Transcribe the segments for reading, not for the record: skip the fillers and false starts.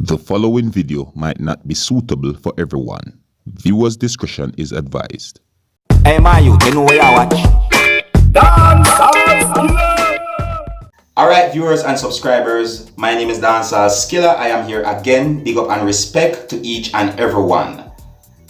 The following video might not be suitable for everyone. Viewers' discretion is advised. Hey man, you know where I watch? Dancehall. Alright viewers and subscribers, my name is seriousskilla. I am here again. Big up and respect to each and everyone.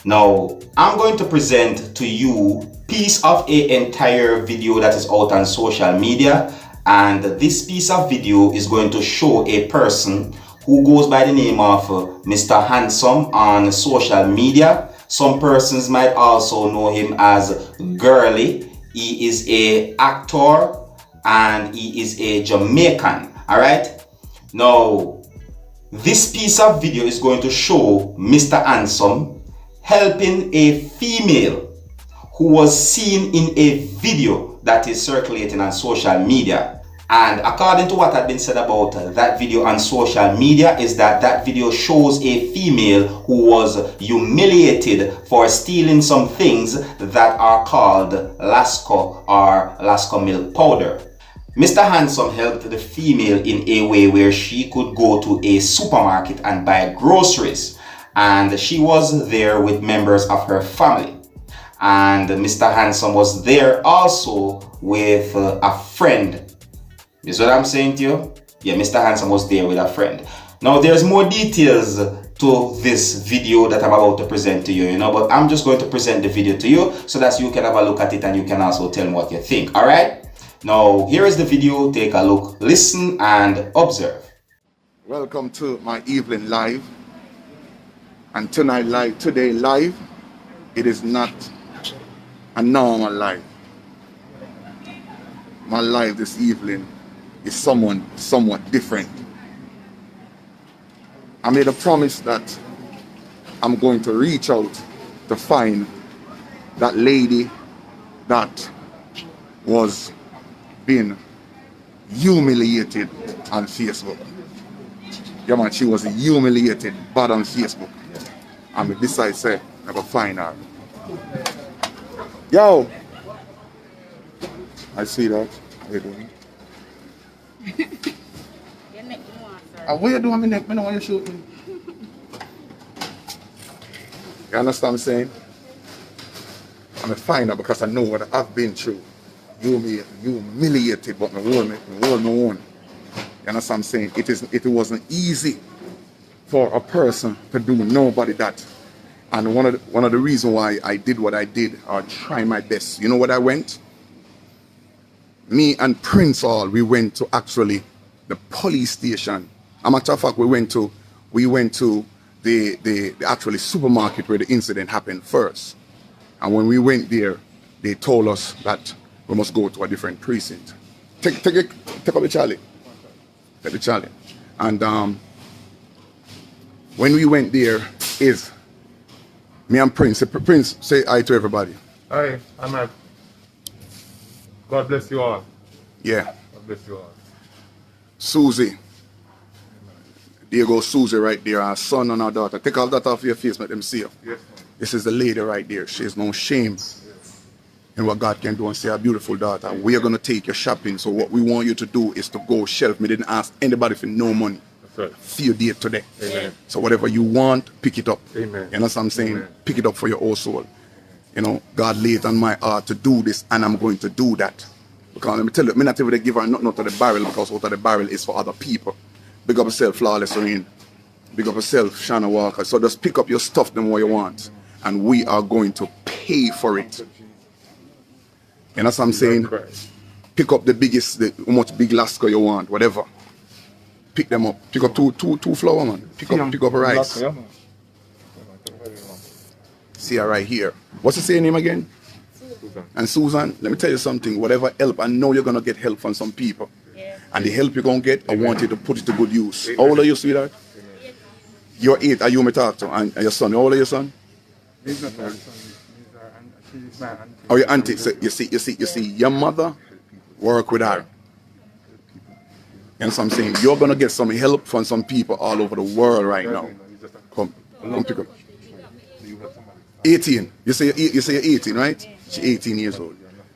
Now, I'm going to present to you piece of a entire video that is out on social media, and this piece of video is going to show a person who goes by the name of Mr. Handsome on social media. Some persons might also know him as Girlie. He is an actor and he is a Jamaican. Alright? Now, this piece of video is going to show Mr. Handsome helping a female who was seen in a video that is circulating on social media. And according to what had been said about that video on social media is that video shows a female who was humiliated for stealing some things that are called lasco or lasco milk powder. Mr. Handsome helped the female in a way where she could go to a supermarket and buy groceries, and she was there with members of her family. And Mr. Handsome was there also with a friend. You see what I'm saying to you? Yeah, Mr. Handsome was there with a friend. Now, there's more details to this video that I'm about to present to you, but I'm just going to present the video to you so that you can have a look at it and you can also tell me what you think, alright? Now, here is the video. Take a look, listen, and observe. Welcome to my evening live. And today live, it is not a normal live. My live this evening is somewhat different. I made a promise that I'm going to reach out to find that lady that was being humiliated on Facebook. Yeah man, she was humiliated bad on Facebook. And I decided to say, I go find her. Yo! I see that. How you doing? Your neck more, sir. What you doing on my neck? I don't want you to shoot me. You understand what I'm saying? I'm a find her because I know what I've been through. You humiliated, but me hold my own. You understand what I'm saying? It wasn't easy for a person to do nobody that. And one of the reasons why I did what I did, or try my best. You know what I went? Me and Prince Hall, we went to actually the police station. As a matter of fact, we went to the actually supermarket where the incident happened first. And when we went there, they told us that we must go to a different precinct. Take up the Charlie. Take the Charlie. And when we went there, is me and Prince. Prince, say hi to everybody. Hi, I'm at. God bless you all. Yeah. God bless you all. Susie. There goes Susie right there, our son and our daughter. Take all that off your face, let them see her. Yes. This is the lady right there. She has no shame in what God can do and say, our beautiful daughter, we are going to take you shopping. So what we want you to do is to go shelf. Me didn't ask anybody for no money. That's right. See you there today. Amen. So whatever you want, pick it up. Amen. You know what I'm saying? Amen. Pick it up for your whole soul. You know, God laid on my heart to do this, and I'm going to do that. Because let me tell you, I'm not even to give her not to the barrel, because out of the barrel is for other people. Big up yourself, Flawless Rain. Big up yourself, Shanna Walker. So just pick up your stuff, them what you want, and we are going to pay for it. You know what I'm saying? Pick up the biggest, how much big lasco you want, whatever. Pick them up. Pick up two flour, man. Pick up rice. See her right here. What's the saying name again? Susan. And Susan, let me tell you something. Whatever help, I know you're gonna get help from some people. Yeah. And the help you're gonna get, I want you to put it to good use. How old are you, sweetheart? You're 8. Are you me talk to? And your son? How old are your son? He's not my son. She's my auntie. Oh, your auntie. So you see, your mother work with her. You know what I'm saying? You're gonna get some help from some people all over the world right now. Come pick up. 18. You say you're 18, right? She's 18 years old.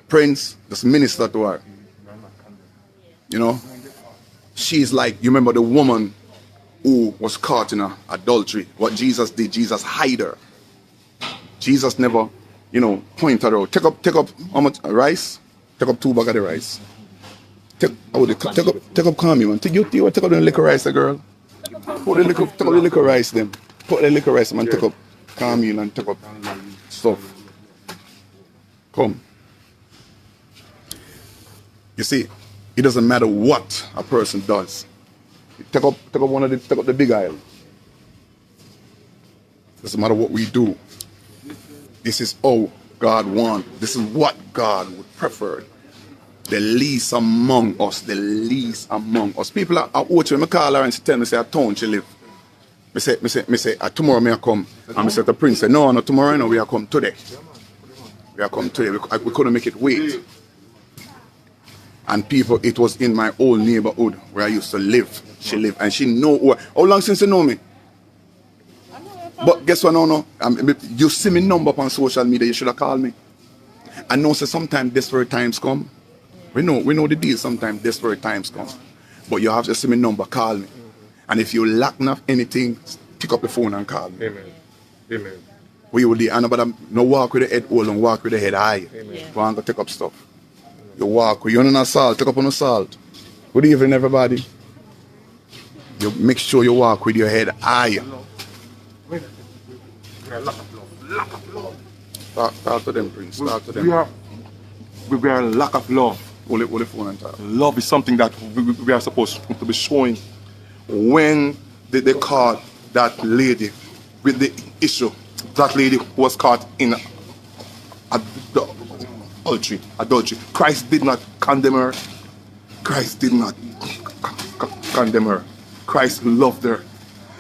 Prince, just minister to her. You know? She's like, you remember the woman who was caught in adultery. What Jesus did, Jesus hid her. Jesus never, pointed her out. Take up how much rice? Take up 2 bags of the rice. Take up calm, man. Take up the liquor rice, girl. Take up the liquor rice, them. Put the liquor rice, man. Take up calm and take up stuff. Come. You see, it doesn't matter what a person does. Take up the big aisle. Doesn't matter what we do. This is how God wants. This is what God would prefer. The least among us. The least among us. People are watching me call her and she tell me say a town she live. Me say tomorrow may I come. And me say the prince say no tomorrow we are come today. We are come today. We couldn't make it wait. And people, it was in my old neighborhood where I used to live. She lived and she know how long since you know me? But guess what no. You see me number up on social media, you should have called me. I know so sometimes desperate times come. We know the deal, sometimes desperate times come. But you have to see me number, call me. And if you lack enough anything, pick up the phone and call me. Amen. We will do no walk with the head hold and walk with the head high. Amen. Go and go take up stuff. You walk with you on salt, take up on the salt. Good evening everybody. You make sure you walk with your head high. Talk to them, Prince. Talk to them. We are in lack of love. Hold the phone and talk. Love is something that we are supposed to be showing. When they caught that lady with the issue, that lady was caught in adultery. Christ did not condemn her. Christ did not condemn her. Christ loved her.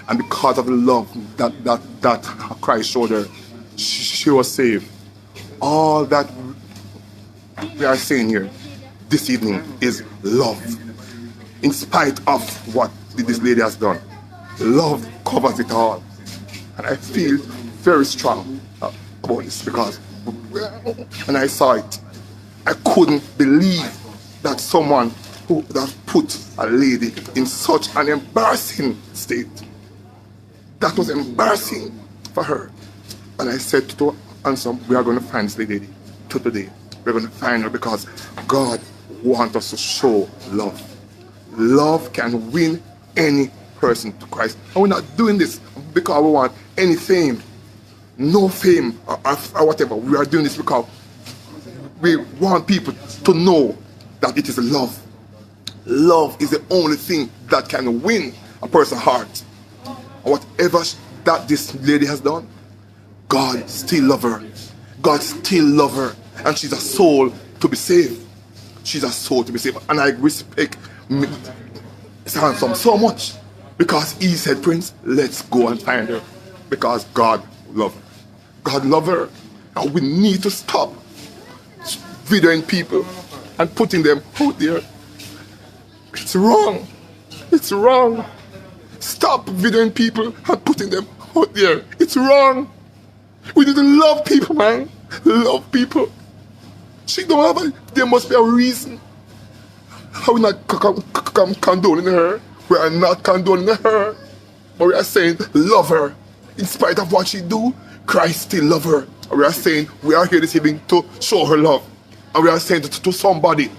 And because of the love that Christ showed her, she was saved. All that we are saying here this evening is love. In spite of what this lady has done, love covers it all. And I feel very strong about this because when I saw it, I couldn't believe that someone who that put a lady in such an embarrassing state. That was embarrassing for her. And I said to Anson, we are going to find this lady today. We're going to find her because God wants us to show love. Love can win any person to Christ. And we're not doing this because we want any fame. No fame or whatever. We are doing this because we want people to know that it is love. Love is the only thing that can win a person's heart. And whatever that this lady has done, God still loves her. God still loves her. And she's a soul to be saved. She's a soul to be saved. And I respect Samson so much because he said, Prince, let's go and find her. Because God loves her. God loves her. And we need to stop videoing people and putting them out there. It's wrong. It's wrong. Stop videoing people and putting them out there. It's wrong. We need to love people, man. Love people. She don't have there must be a reason. How we not condoning her. We are not condoning her. But we are saying love her. In spite of what she do, Christ still love her. And we are saying we are here this evening to show her love. And we are saying to somebody,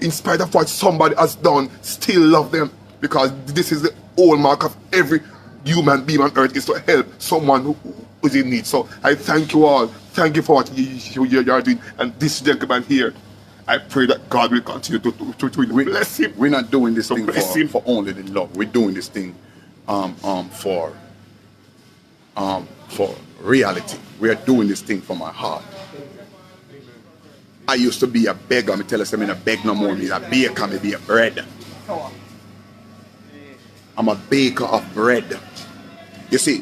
in spite of what somebody has done, still love them. Because this is the hallmark of every human being on earth is to help someone who is in need. So I thank you all. Thank you for what you are doing. And this gentleman here, I pray that God will continue to bless him. We're not doing this thing bless him. for only the love. We're doing this thing for reality. We are doing this thing for my heart. I used to be a beggar. Me tell us I'm in a beg no more. I'm a baker. Me be a bread. I'm a baker of bread. You see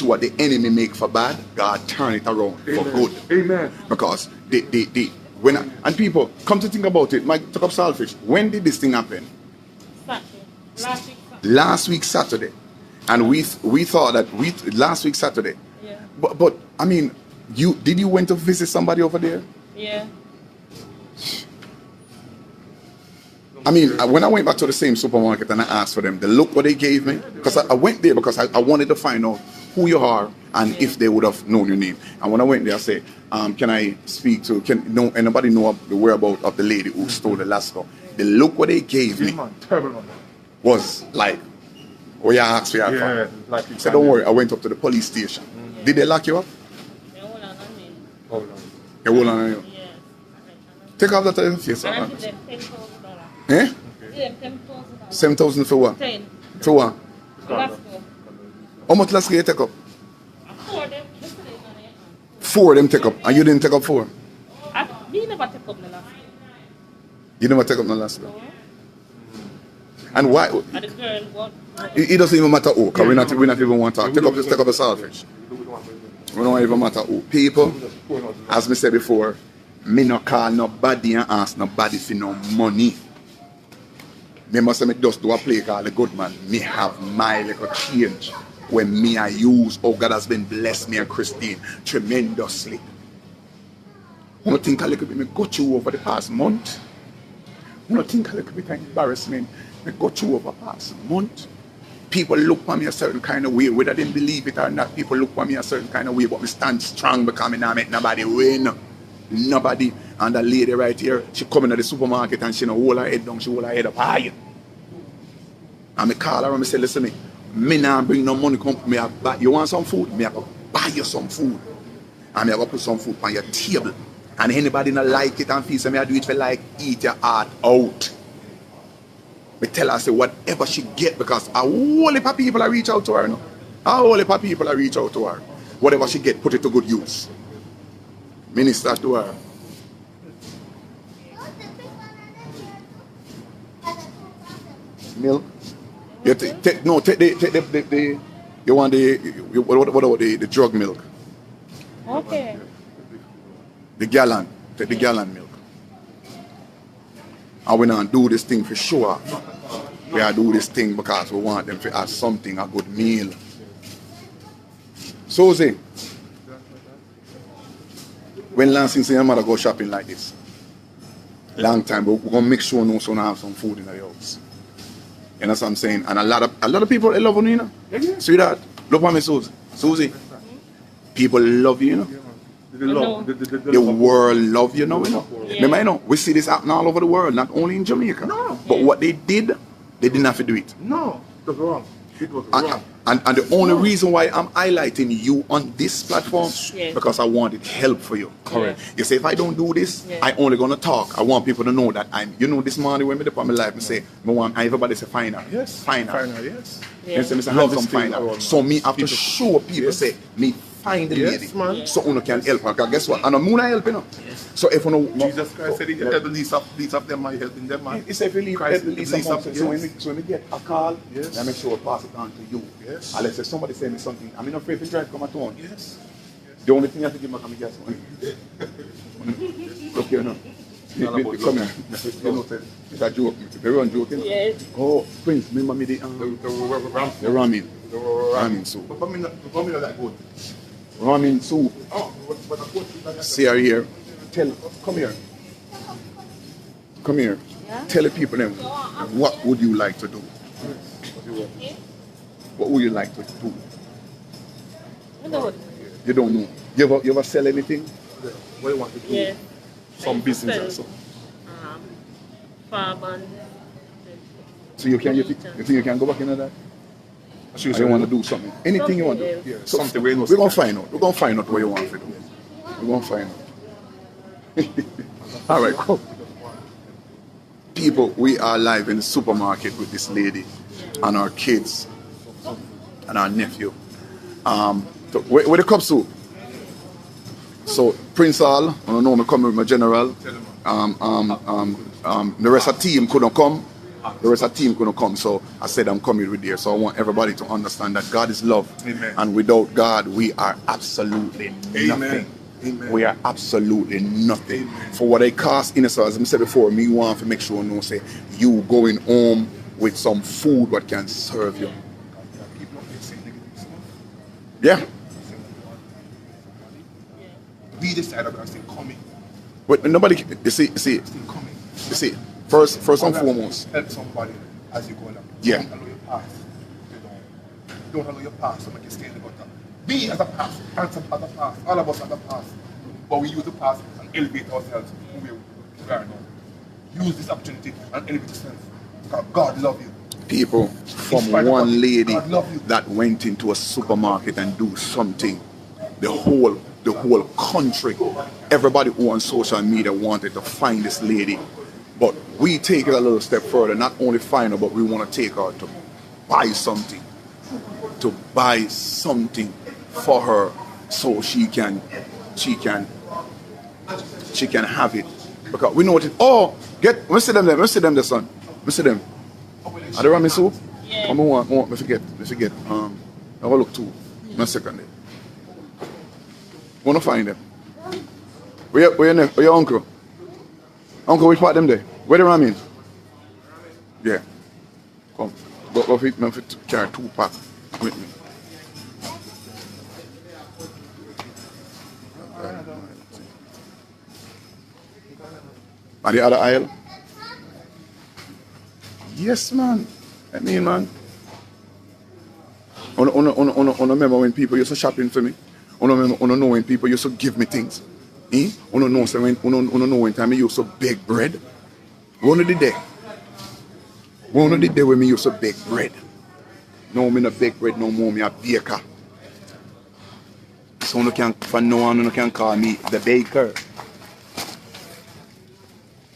what the enemy make for bad, God turn it around for good. Amen. Because and people come to think about it, Mike took up Saltfish. When did this thing happen? Saturday. Last week Saturday. And we thought that last week Saturday. Yeah. But I mean, did you went to visit somebody over there? Yeah. I mean, when I went back to the same supermarket and I asked for them, the look what they gave me, because I went there because I wanted to find out who you are and if they would have known your name. And when I went there, I said, can I speak to, anybody know the whereabouts of the lady who stole the lasco? The look what they gave me was like, oh yeah, I asked for your car. Like I said, don't worry, I went up to the police station. Did they lock you up? They hold on on me. Hold on. They hold on you. Yes. Take off that face. And I give them $10,000. Eh? Give them $10,000. 7,000 for what? 10. For what? Lasco. How much lasco you take up? Four them. This is it, honey. 4 of them take up, and you didn't take up 4. We never take up the Lasco. You never take up no lasco. And why? And the girl, what? It doesn't even matter who, because we not even want to talk. Just take up a saltfish. We don't even matter who. People, as me said before, me no call nobody and ask nobody for no money. Me must say me just do a play called The Good Man. Me have my little change when me I use. Oh, God has been blessed me and Christine tremendously. I don't think a little bit me got you over the past month. I don't think a little bit of embarrassment me got you over the past month. People look for me a certain kind of way, whether they believe it or not. People look for me a certain kind of way, but me stand strong because me not make nobody win. Nobody. And that lady right here, she come into the supermarket and she no hold her head down, she hold her head up high. And me call her and me say, listen me not bring no money come, me have buy, you want some food? Me have to buy you some food. And me have to put some food on your table. And anybody not like it and feel so me I do it for like eat your heart out. Me tell her, say, whatever she get, because a whole heap of people I reach out to her, no? A whole heap of people I reach out to her. Whatever she get, put it to good use. Minister to her. Milk? You take the, you want what about the drug milk? Okay. The gallon. Take the gallon milk. And we not do this thing for sure. We are do this thing because we want them to have something, a good meal. Susie, when last since your mother go shopping like this? Long time, but we're gonna make sure no son have some food in the house. You know what I'm saying? And a lot of people they love you, you know. See that? Look at me, Susie. Susie. People love you, you know. The world love you now, you know. Yeah. Remember, you know, we see this happening all over the world, not only in Jamaica. No. But what they didn't have to do it. No, it was wrong. It was wrong. And the only reason why I'm highlighting you on this platform, Yes. because I wanted help for you. Correct. You say, if I don't do this, Yes. I only gonna talk. I want people to know that this morning when me up on my life, I say, I want everybody say, find her. Yes. Find her. Final, yes. You say, Mr. Love Handsome, is still find her. around, So man. me have to People- show people, Yes. say, me find the Yes, lady. man. So uno can help her. Because guess what? And I'm gonna help, you know. So if you know, Jesus Christ said he helped the least of them, I helping them, man. he said, if you leave Christ, at the least least amongst of- us. So yes. when we get a call, Yes. then make sure we pass it on to you. Yes. And let's say somebody send me something. I'm not afraid to drive come at home. Yes. The only thing I have to give my gas money. Look here now. Come here. You know, it's a joke. It's a very joking. Yes. Oh, Prince, remember me the ramen. Ramen soup. But me not that good. Ramen soup. Oh, but of course, See her here. Come here. Come here. Yeah? Tell the people them, what would you like to do? What would you like to do? I know. You don't know. You ever sell anything? what do you want to do? Yeah. Some business or Sell, something. farm and So you think you can go back into that? Or you want to do something? Anything you want to do? Yeah, So something we know. we're gonna find out. We're gonna find out what you want to do. We're gonna find out. All right, cool. People, we are live in the supermarket with this lady and our kids and our nephew. So where the cups to? So Prince Hall, I don't know me coming with my general. The rest of the team couldn't come. The rest of the team couldn't come, so I said I'm coming with there. So I want everybody to understand that God is love. Amen. And without God, we are absolutely Amen. nothing. Amen. We are absolutely nothing. For what I cost in as I said before, me want to make sure no say you going home with some food what can serve you. Yeah. We decided I'm still coming. But nobody you see Still coming. you see First and foremost. Help somebody as you go along. Yeah. Don't allow your past don't allow your past to make you stay in the gutter. Be as a past, handsome as a past, all of us are the past. But we use the past and elevate ourselves who we are now. Use this opportunity and elevate yourself. Because God love you. People from spite of one what lady God love you. that went into a supermarket and do something. The whole country, everybody who on social media wanted to find this lady. But we take it a little step further, not only find her, but we want to take her to buy something. To buy something for her so she can have it. Because we know what it let me see them there, son. Let me see them. Are they ramen soup? Yeah. I want, me forget. I will look too. 1 second there. Wanna find them. Where your uncle? Uncle, which part them there? Where the ramen? Yeah. Come. Go fit me to carry 2 pack with me. And the other aisle? Yes, man. I mean, man. I remember when people used to shopping for me. I know when people used to give me things. I know when time I used to bake bread. One of the day when me used to bake bread. No, me not bake bread no more. Me a baker. So from now on, you can call me the baker.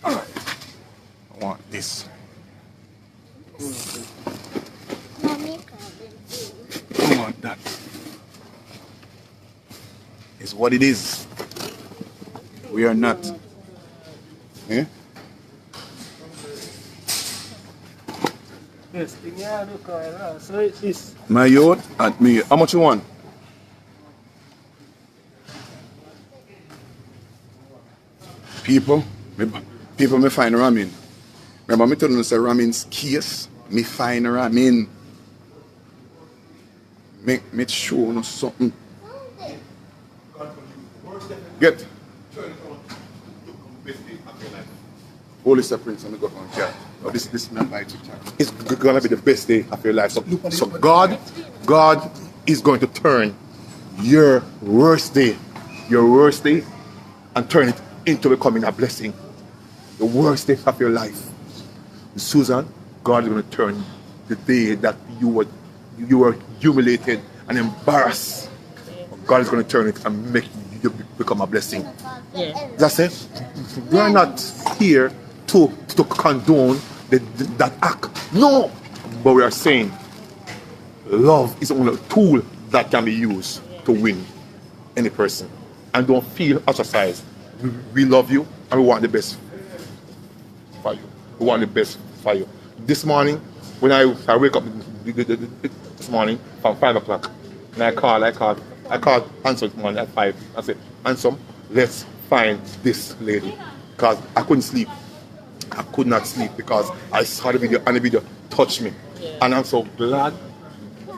I want this. I want that. It's what it is. We are not. Eh? Yes, thing you do call so it's this. My youth and me. How much you want? People me find ramen. Remember me telling you say ramen's case. Me find ramen. Me show you something. Get. Holy Prince and the government chat. Oh, this man by chat. It's gonna be the best day of your life. So God is going to turn your worst day, and turn it into becoming a blessing. The worst day of your life. Susan, God is going to turn the day that you were humiliated and embarrassed. God is going to turn it and make you become a blessing. Yeah. That's it. We're not here to condone that act. No. But we are saying love is only a tool that can be used to win any person. And don't feel ostracized. We love you and we want the best for you. We want the best for you. This morning, when I wake up this morning from 5 o'clock, and I called Handsome this morning at 5. I said, Handsome, let's find this lady. Because I couldn't sleep. I could not sleep because I saw the video and the video touched me. Yeah. And I'm so glad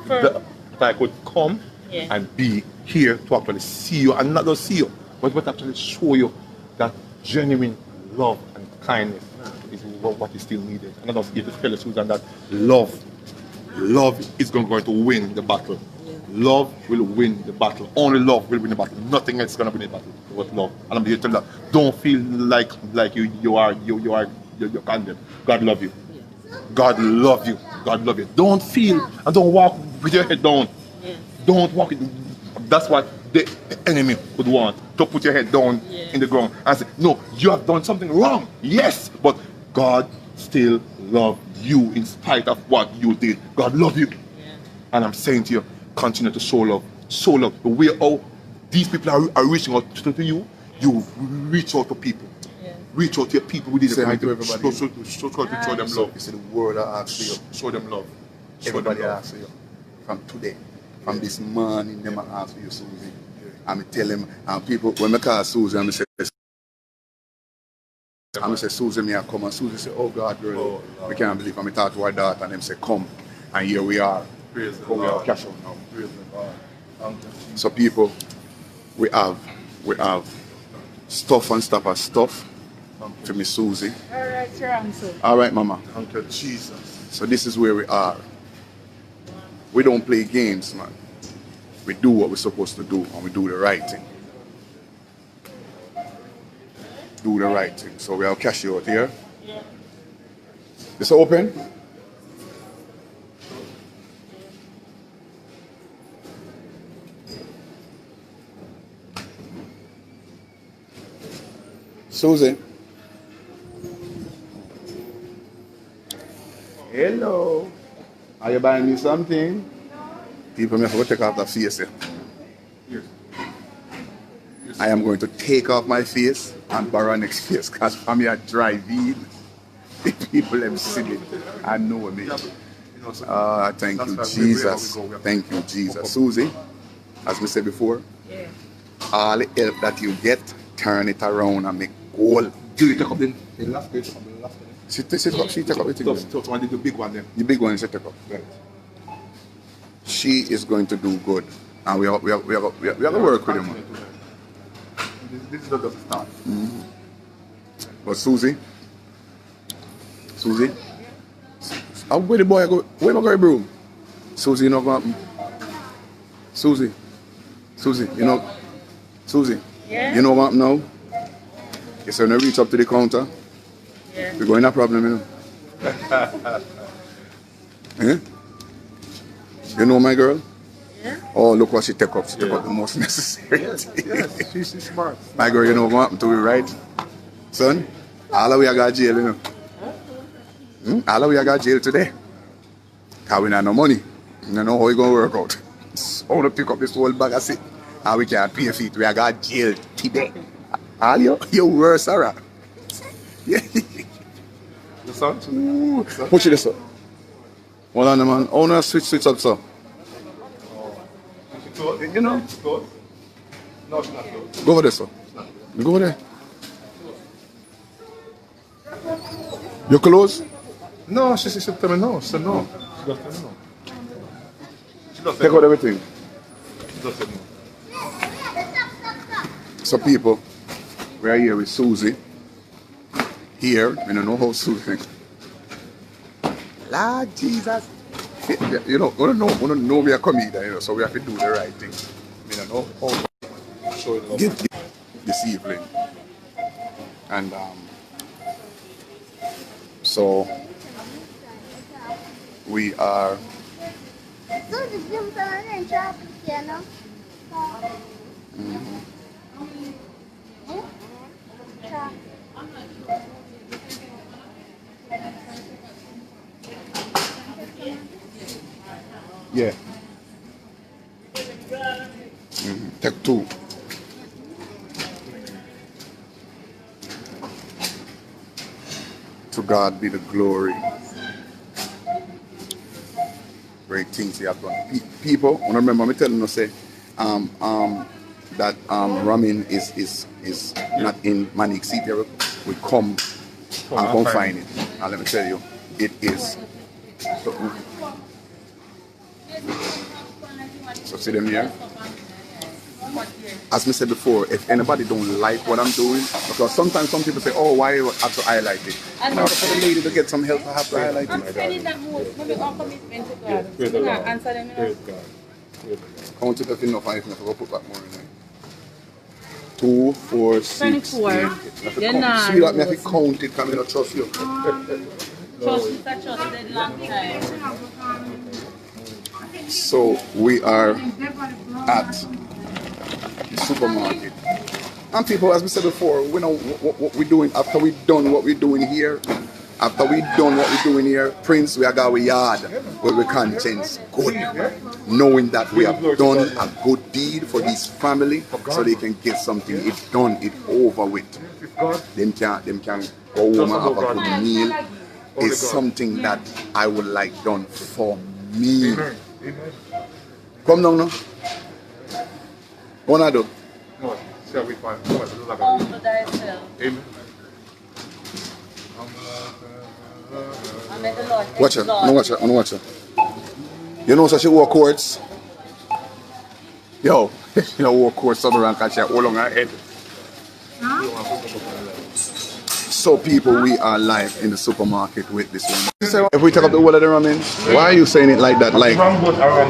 that I could come and be here to actually see you, and not just see you, but actually show you that genuine love and kindness is what is still needed. And I just give the fellow Susan that love is going to win the battle. Love will win the battle. Only love will win the battle. Nothing else is going to win the battle but love. And I'm here to tell you that don't feel like you are condemned. God love you. God love you. God love you. Don't feel and don't walk with your head down. Don't walk it. That's what the enemy would want, to put your head down in the ground and say, no, you have done something wrong. Yes, but God still loves you in spite of what you did. God love you. And I'm saying to you, continue to show love. Show love. The way how these people are reaching out to you, you reach out to people. Reach out to your people within the community. Show them love. You see the word I ask for you. Show them love. Everybody asks for you. From today. From this morning, them ask for you, Susie. I'm tell them, and people, when I call Susie, I'm say, Susie, me I come, and Susie say, oh God, girl, we can't believe. I'm talk to our daughter, and them say, come, and here we are. Praise the We are Lord. cash out now. Praise the Lord. So people, we have stuff and stuff as stuff, for me Susie. Alright, your answer. All right, Mama. Thank you, Jesus. So this is where we are. We don't play games, man. We do what we're supposed to do, and we do the right thing. Do the right thing. So we have cashier out here. Yeah. This open? Susie. Hello. Are you buying me something? People may have to take off the face here. I am going to take off my face and borrow next face because I'm here driving. The people have seen it and know me. Thank you, Jesus. Thank you, Jesus. Susie, as we said before, Yeah. all the help that you get, turn it around and make goal. Girlie, take up the last page. She take up the thing. Just one, the big one then. The big one she take up. Right. She is going to do good. And we are going to work with him. This is not just a start. But Susie, how where the boy go? Where am I going, bro? Susie, you know what happen? Susie, you know, Susie, Yeah. you know what happen now? You say when I reach up to the counter, Yeah. we're going to have a problem, you know. Eh? You know my girl? Yeah. Oh, look what she take up. She take up the most necessary. Yes, she's smart. My girl, you know what happened to me, right? Son, all of we are got jail, you know. All of we are got jail today. Because we don't have no money. We don't know how it's going to work out. So I want to pick up this whole bag of shit. And we can't pay for it. We are got jail today. All you worse, Sarah. Yeah. The son? Push this up. Hold on, man. Oh, no, switch up, sir. You know. No, it's not close. Go over there, sir. You go over there. You close? No, she tell me no. She said no. She just tell me no. She just said Take out everything. She just said no. So people, we are here with Susie. Here, we don't know how Susie. Lord Jesus. You know, we don't know we are comedian, you know, so we have to do the right thing. We don't know how to show it give this evening. And so we are yeah. Take two. To God be the glory. Great things he has done. People, I remember me telling you say, that ramen is not in Manic City. We come and come find it. And let me tell you, it is. So see them here. As I said before, if anybody don't like what I'm doing, because sometimes some people say, oh, why you have to highlight it? In order for the lady to get some help, I have to highlight I'm it. spending that most. Maybe all commitment to God. Praise You the know, Lord. answer them. You know. Praise God. Praise God. Count it up enough, and if not, I'll put back more in there. 2, 4, 6, 24. 8. You're not. See that? I have to count it, because I don't trust you. Trust is a trust. Dead long time. So we are at the supermarket. And people, as we said before, we know what we're doing. After we've done what we're doing here, Prince, we are going to yard where we conscience good. Knowing that we have done a good deed for this family so they can get something. It's done, it's over with. Them can go home and have a good meal. It's something that I would like done for me. Come down now. What I do? No, shall we find? No, it's not All gonna for thyself. be. Amen. And may the Lord Watch her. exalt No, watch her. You know, so she wore courts. Yo, you know, wore courts somewhere around because she had all on her head. So people, we are live in the supermarket with this one. If we take up the whole of the ramen, why are you saying it like that? Like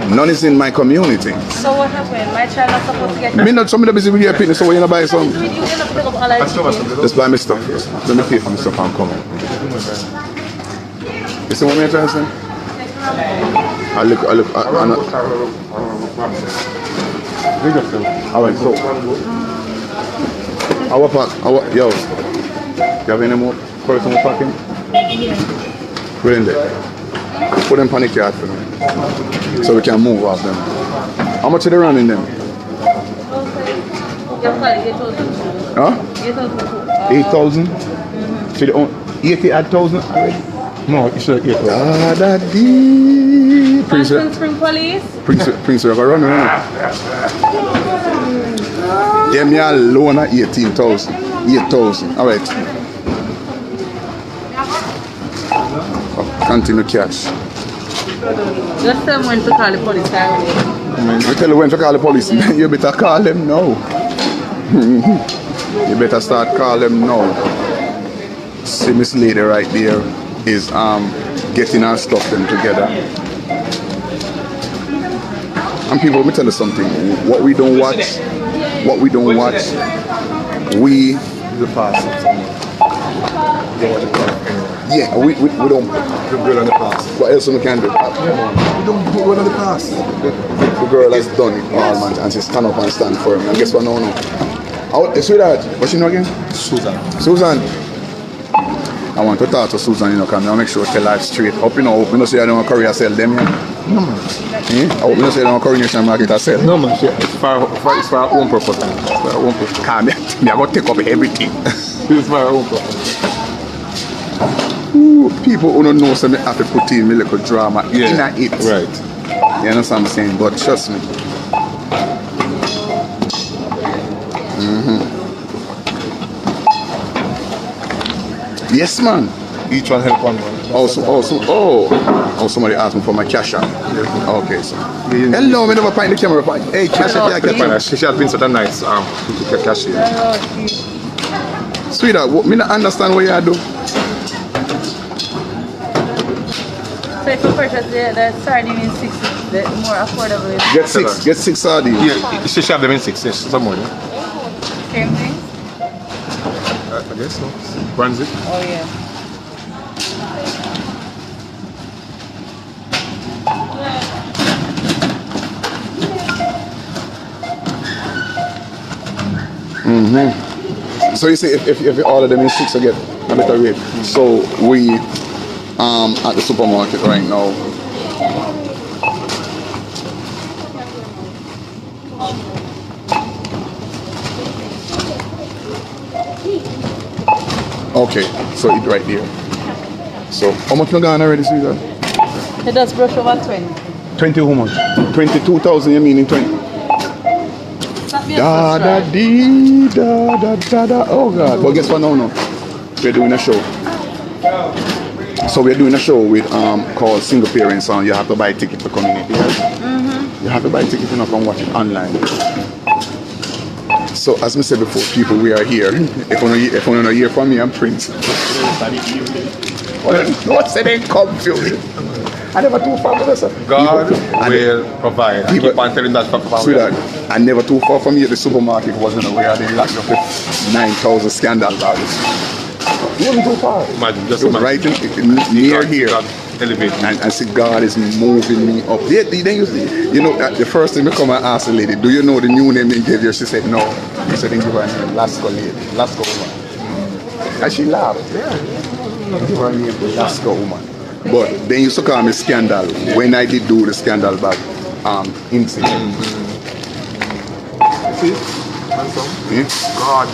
none is in my community. So what happened? My child not supposed to get. Me not somebody busy with your picnic, so we're gonna buy some. You end up picking up all our chicken. Let's buy my stuff. Let me pay for my stuff and come. You see what I'm trying to say? I look. Alright, so our pack, yo. You have any more personal packing? Put in there. Put them panic yard for them. So we can move off them. How much are they running them? Huh? 8,000? So they own 80,000 already? No, you should have 8,000. Ah, that deep. Prince, Spring Police. Prince, you're running around. Yeah, me alone at 18,000. 8,000. All right. Continue cash. Just tell them when to call the police. You tell you when to call the police. You better call them now. You better start calling them now. See, Miss Lady right there is getting her stuff them together. And people, let me tell you something. What we don't watch, we The past. yeah, we don't. We're good on the past. What else we can do? We don't go on the past. The girl has done it all, man, and she stand up and stand for him. And guess what? No. Sweetheart, what's your name again? Susan. I want to talk to Susan, you know, because I make sure I tell her straight up, you know. I hope you don't say I don't carry sell them, yeah? No, man. I hope you don't say I don't coronation market I sell. No, man. It's for our own purpose. It's for our own purpose. Come here, I'm going to take up everything. It's for our own purpose. Ooh, people who don't know, so they have to put in a little drama in it. Right. You understand what I'm saying? But trust me. Yes, man. Each one help one man. Oh, somebody asked me for my cash app. Okay, so. Hello, me never find the camera. Hey, cash app, yeah, She had been such a nice to cash in. Sweetheart, me not understand what you do. So if you purchase the sardine in 6, the more affordable. Get six sardines. Yeah, she should have them in 6, yes, some more. Yeah? Same thing? I guess so. Brunswick. Oh yeah. So you see, if you order them in 6, you get a better rate. So we at the supermarket right now. Okay, so it right there. So how much you gone already, sweetheart? It does brush over 20. 20 how much? 22,000 you mean in 20? Da da dee da da da da. Oh God! But guess what? No. We're doing a show. So we're doing a show with called Single Parents. You have to buy a ticket to come in. You have to buy a ticket to come watch it online. So as I said before, people, we are here. If you want to hear from me, I'm Prince. What's the name? Confused. I never too far from this. God will provide. I keep on telling that for Sweetheart, I never too far from here. The supermarket wasn't aware they locked up 9,000 scandal dollars. It wasn't too far. Imagine, just it was right near here. Elevating. And see, God is moving me up. Then you know, the first thing I come and ask the lady, do you know the new name they gave you? She said, no. He said, they give her a name, Lasco lady. Lasco woman. And she laughed. Yeah. Give her a name, Lasco woman. But then you used to call me Scandal when I did do the Scandal bag incident. See? God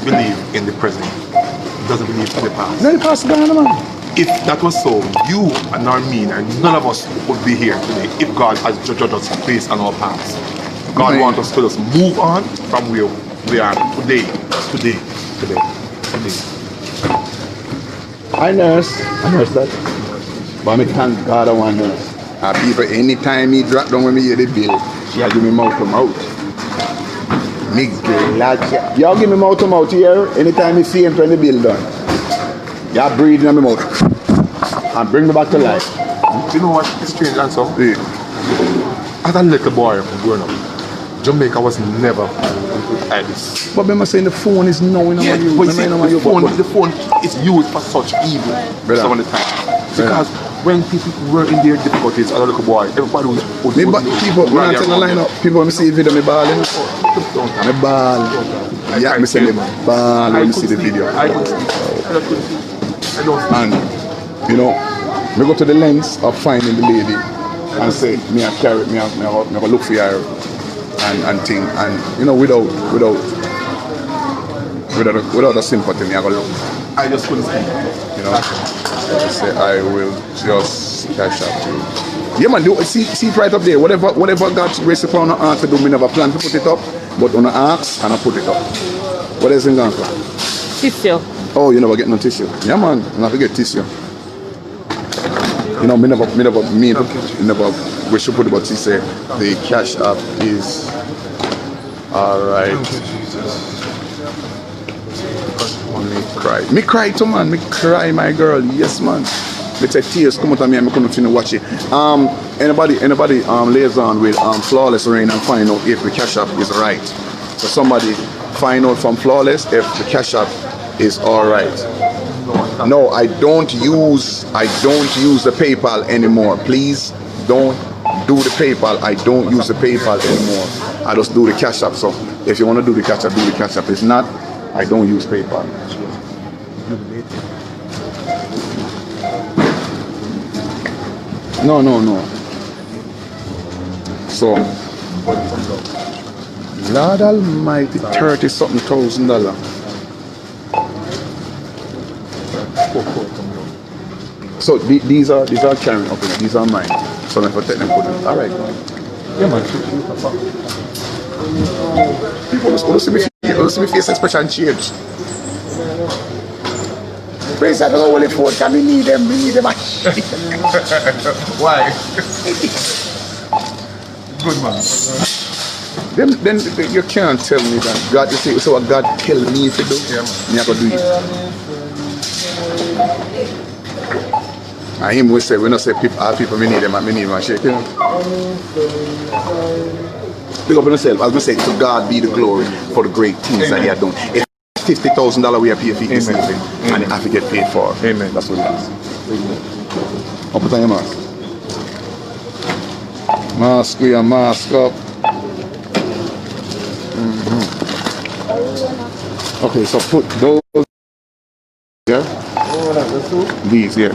believes in the present. He doesn't believe in the past. No, the past is gone, man. If that was so, you and I mean, and none of us would be here today if God has judged us based on our past. God wants us to just move on from where we are today. I nurse that. But I thank God I want nurse. People, anytime he drop down when me hear the bill, she'll give me mouth to mouth. Me glad. Y'all give me mouth to mouth here anytime you see him turn the bill done. Yeah, breathe in my mouth. And bring me back to life. You know what? It's strange and so. Yeah. As a little boy growing up, Jamaica was never like this. But remember saying the phone is now in Yeah, our youth. but you see, Remember the phone is used for such evil some of the time. Because when people were in their difficulties as a little boy, everybody would people, when I tell the line up, people when me see the video, me balling. Me ball. Yeah, me say me ball when me see the video. I couldn't see. I don't see. And, you know, me go to the lens of finding the lady and say, me I carry it, me I look for her and thing. And, you know, without a sympathy, me I go look. I just couldn't see. You know, I say I will just cash out you. Yeah man, see it right up there. Whatever God's grace upon our heart to do, me never plan to put it up, but on the ask and I put it up. What else in gone for? Tissue. Oh, you never get no tissue. Yeah man, I never get tissue. You know, me never we should put it, but she say the cash app is alright. Me cry too man, me cry my girl, yes man. Me say tears come out of me and I couldn't finish watch it. Anybody liaison with Flawless Rain and find out if the cash app is right. So somebody find out from Flawless if the cash app is alright. No, I don't use the PayPal anymore. Please don't do the PayPal. I don't use the PayPal anymore. I just do the cash app. So if you want to do the cash app, do the cash app. If not, I don't use PayPal. No. So, Lord Almighty, $30,000. So these are carrying up. These are mine. So if I take them, put them. All right. Yeah man. People will see me face expression change. Praise God, don't only four. Can we need them? Why? Good man. Then you can't tell me that God. You say so. What God tell me to do? Yeah, man. Me I go do it. And him will say, we don't say people, me need them, me need my shake. You know? Pick up on yourself. As I say, to God be the glory for the great things that He had done. If $50,000 we are paid for this thing, and it have to get paid for. Amen. That's what it is. I'll put on your mask. Mask, we are mask up. Okay, so put those here. These here.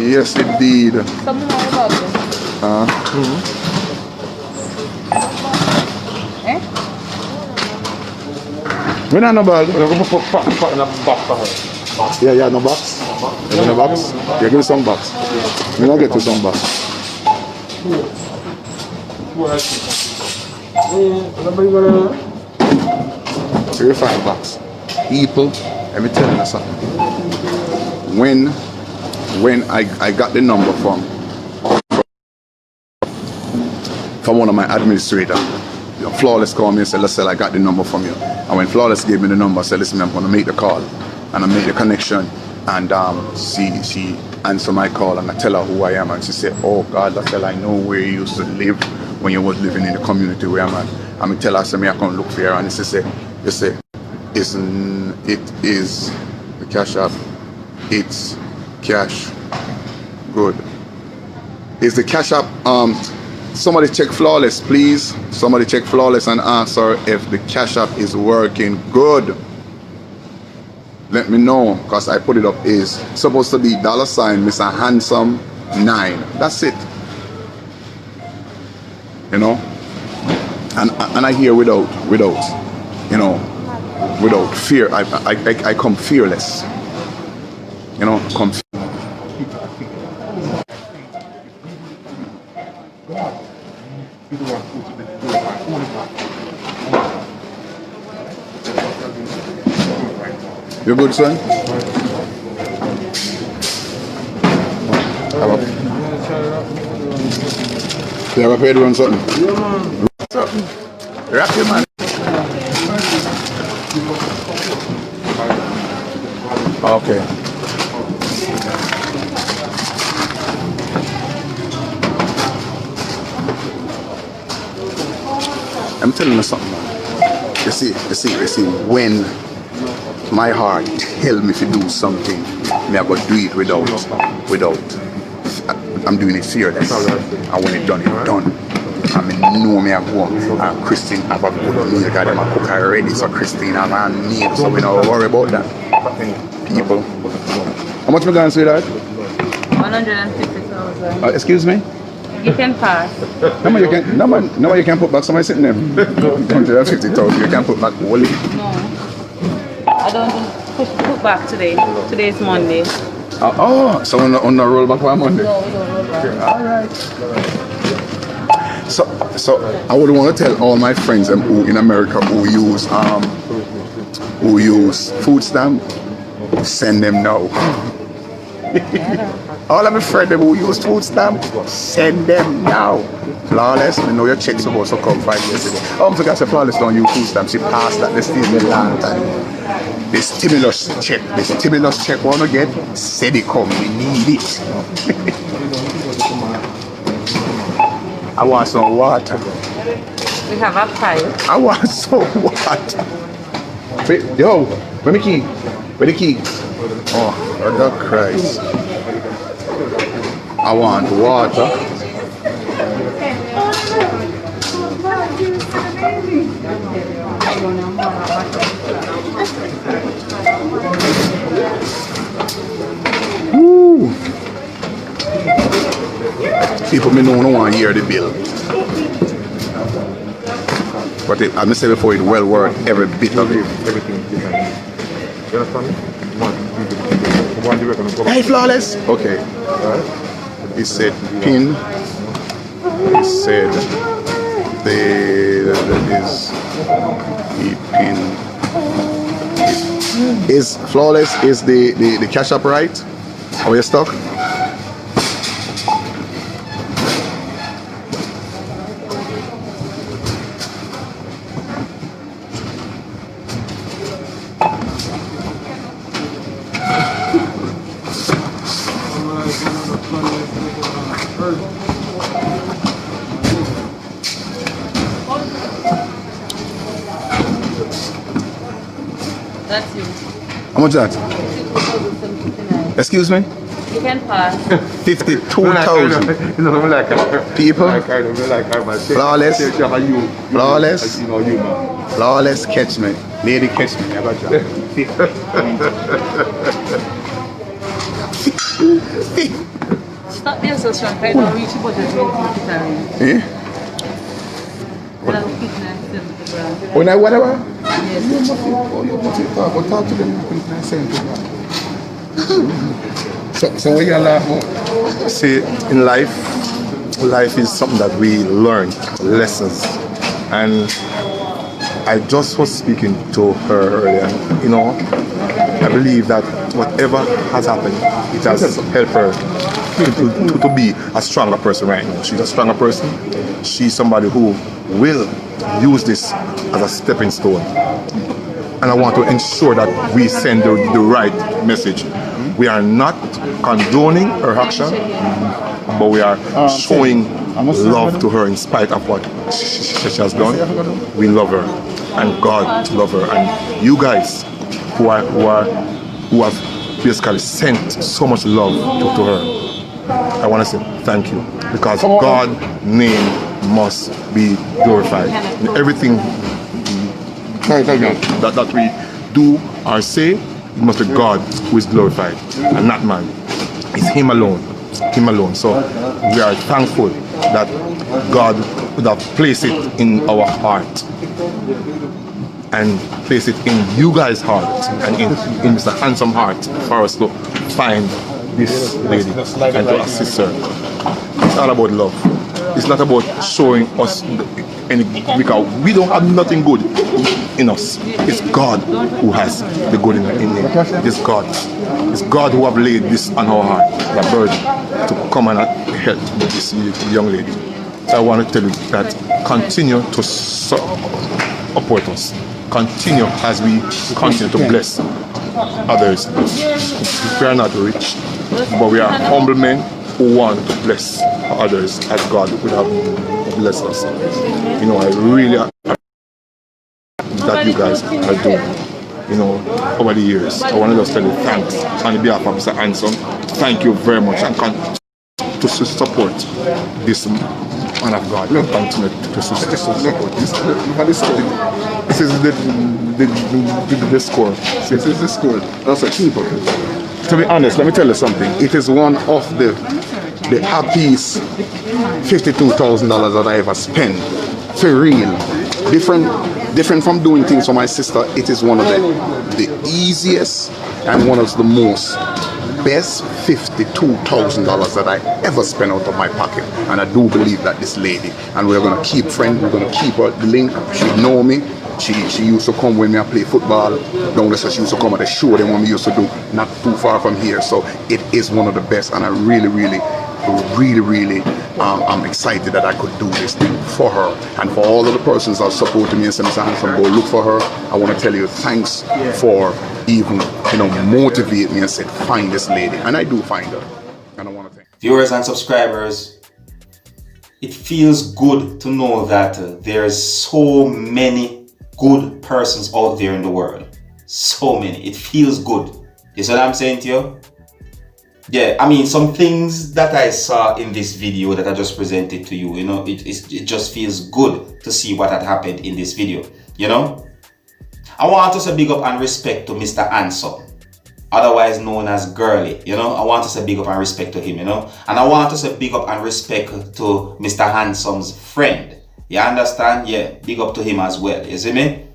Yes, indeed. Something more about them. Eh? We don't know about it. We're going to put pot in a box for her. Yeah, no box. You want a box? Yeah, give me some box. We're going to get to some box. Very fine box. People, let me tell you something. When I got the number from one of my administrators, Flawless called me and said, listen, I got the number from you. And when Flawless gave me the number, I said, listen, I'm going to make the call. And I made the connection. And she answered my call and I tell her who I am. And she said, oh God, I know where you used to live when you was living in the community where I'm at. And I tell her, I said, I come look for her. And she said, it is the cash app. It's cash. Good. Is the cash app, somebody check Flawless, please. Somebody check Flawless and answer if the cash app is working good. Let me know, because I put it up is supposed to be $, Mr. Handsome 9. That's it. You know? And I hear without fear. I come fearless. You know, come You good, son? You ever paid run something? Yeah, man. Something. Rock you, man. Okay. I'm telling you something, man. You see, when my heart tell me to do something, me I go do it without. I'm doing it fearless. And when it done, it done. I mean, know me I go and Christine have a good meal, got them a cook already, so Christine have a meal, so we don't worry about that. People. How much we gonna say that? 150,000. Excuse me? You can pass. No man, you can put back somebody sitting there. 150,000, you can put back only. No. I don't put back today. Today is Monday. So on the roll back on Monday? No, we don't roll back. Alright. So I would want to tell all my friends who in America who use food stamp, send them now. All of my friends who use food stamp, send them now. Flawless, I know your check's supposed to come 5 years ago. I forgot to say Flawless don't use food stamp. She passed that. They still a long time. The stimulus check wanna get, said it come, we need it. I want some water. We have a pipe. I want some water. Wait, yo, where the key? Where the key? Oh, God Christ. I want water. Woo. People may don't want to hear the bill. But I'm going to say before, it's well worth every bit of it. Everything is different. You understand? Hey, Flawless. Okay. He said pin. He said the pin. Is Flawless is the cash up right? Are you stuck? That's you. How much is that? Excuse me? You can pass. 52,000. People. Flawless. Flawless. Flawless catch me. Lady catch me. Stop being so strong. I don't reach your budget. Eh? Yes. When I whatever? You put it back. But talk to them. So we can laugh. See, in life is something that we learn lessons, and I just was speaking to her earlier. You know, I believe that whatever has happened, it has helped her to be a stronger person right now. She's a stronger person. She's somebody who will use this as a stepping stone. And I want to ensure that we send the right message. We are not condoning her action, but we are showing love to her in spite of what she has done. We love her, and God love her. And you guys who have basically sent so much love to her, I want to say thank you, because God's name must be glorified in everything that we do or say. It must be God who is glorified and not man. It's Him alone. Him alone. So we are thankful that God would have placed it in our heart and place it in you guys' heart and in Mr. Handsome heart for us to find this lady and to assist her. It's all about love. It's not about showing us any, because we don't have nothing good in us. It's God who has the good in Him. It's God. It's God who have laid this on our heart, the burden, to come and help this young lady. So I want to tell you that continue to support us. Continue as we continue to bless others. We are not rich, but we are humble men who want to bless others as God would have blessed us. You know, I really that you guys are doing, you know, over the years. I want to just tell you thanks on behalf of Mr. Anson. Thank you very much, and to support this man of God. We'll continue to support this. This is the score. This is the score. That's a keeper. To be honest, let me tell you something. It is one of the happiest $52,000 that I ever spent. For real. Different from doing things for my sister. It is one of the easiest and one of the most best $52,000 that I ever spent out of my pocket. And I do believe that this lady, and we're gonna keep friends, we're gonna keep her the link. She know me. She used to come when I play football. Don't listen, she used to come at the show that we used to do, not too far from here. So it is one of the best, and I really I'm excited that I could do this thing for her and for all of the persons that supported me and said, Mr. Hanson, go look for her. I want to tell you thanks for even, you know, motivate me and said, find this lady. And I do find her. And I want to thank Viewers and subscribers, it feels good to know that there's so many good persons out there in the world. So many. It feels good. You see what I'm saying to you? Yeah, I mean, some things that I saw in this video that I just presented to you, you know, it just feels good to see what had happened in this video, you know. I want to say big up and respect to Mr. Anson, otherwise known as Girlie, you know. I want to say big up and respect to him, you know. And I want to say big up and respect to Mr. Hanson's friend. You understand? Yeah, big up to him as well, you see me?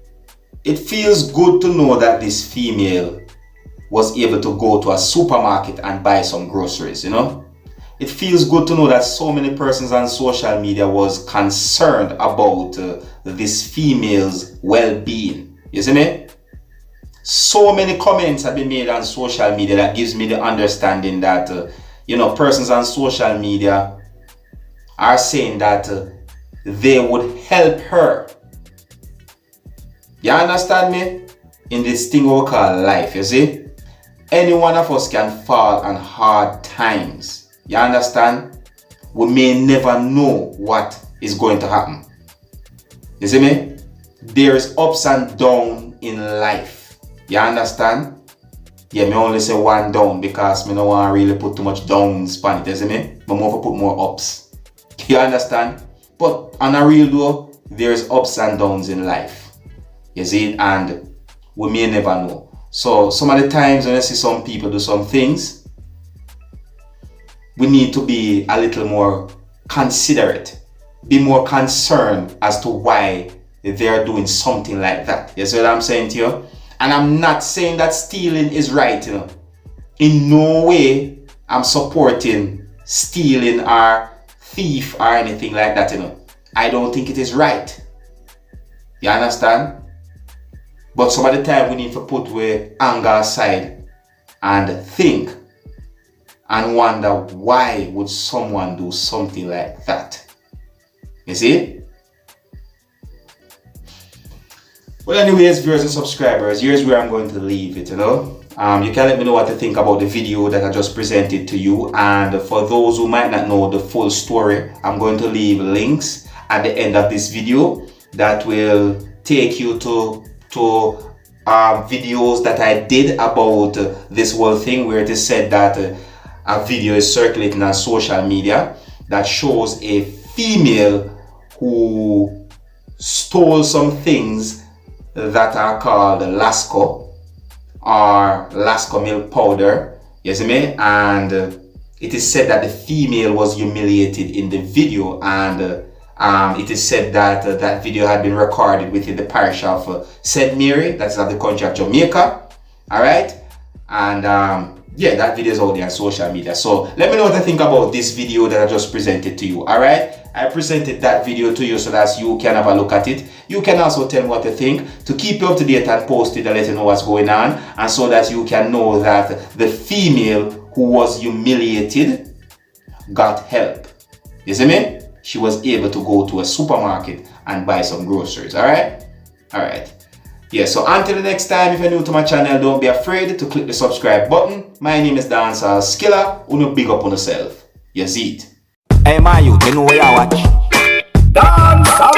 It feels good to know that this female was able to go to a supermarket and buy some groceries, you know. It feels good to know that so many persons on social media was concerned about this female's well-being, you see me? So many comments have been made on social media that gives me the understanding that, you know, persons on social media are saying that they would help her. You understand me? In this thing we call life, you see? Any one of us can fall on hard times. You understand? We may never know what is going to happen. You see me? There is ups and downs in life. You understand? Yeah, me only say one down because me don't want to really put too much downs on it. You see me? But more to put more ups. You understand? But on a real though, there's ups and downs in life. You see? And we may never know. So some of the times when I see some people do some things, we need to be a little more considerate, be more concerned as to why they're doing something like that. You see what I'm saying to you? And I'm not saying that stealing is right, you know. In no way I'm supporting stealing or thief or anything like that, you know. I don't think it is right. You understand? But some of the time we need to put away anger aside and think and wonder why would someone do something like that. You see? Well, anyways, viewers and subscribers, here's where I'm going to leave it, you know. You can let me know what you think about the video that I just presented to you. And for those who might not know the full story, I'm going to leave links at the end of this video that will take you to videos that I did about this whole thing, where it is said that a video is circulating on social media that shows a female who stole some things that are called lasco or lasco milk powder, you see me? And it is said that the female was humiliated in the video, and it is said that that video had been recorded within the parish of St. Mary, that's at the country of Jamaica. Alright? And yeah, that video is out there on social media. So let me know what you think about this video that I just presented to you. Alright? I presented that video to you so that you can have a look at it. You can also tell me what you think to keep you up to date and posted and let you know what's going on, and so that you can know that the female who was humiliated got help. You see me? She was able to go to a supermarket and buy some groceries. Alright? Alright. Yeah, so until the next time, if you're new to my channel, don't be afraid to click the subscribe button. My name is Dancehall. Uno big up on yourself. You see it. Hey, my youth, you know what you watch? Dancehall.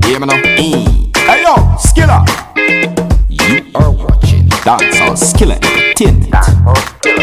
Yeah, man. Hey, yo, Skilla. You are watching Dancehall Skilla Entertainment.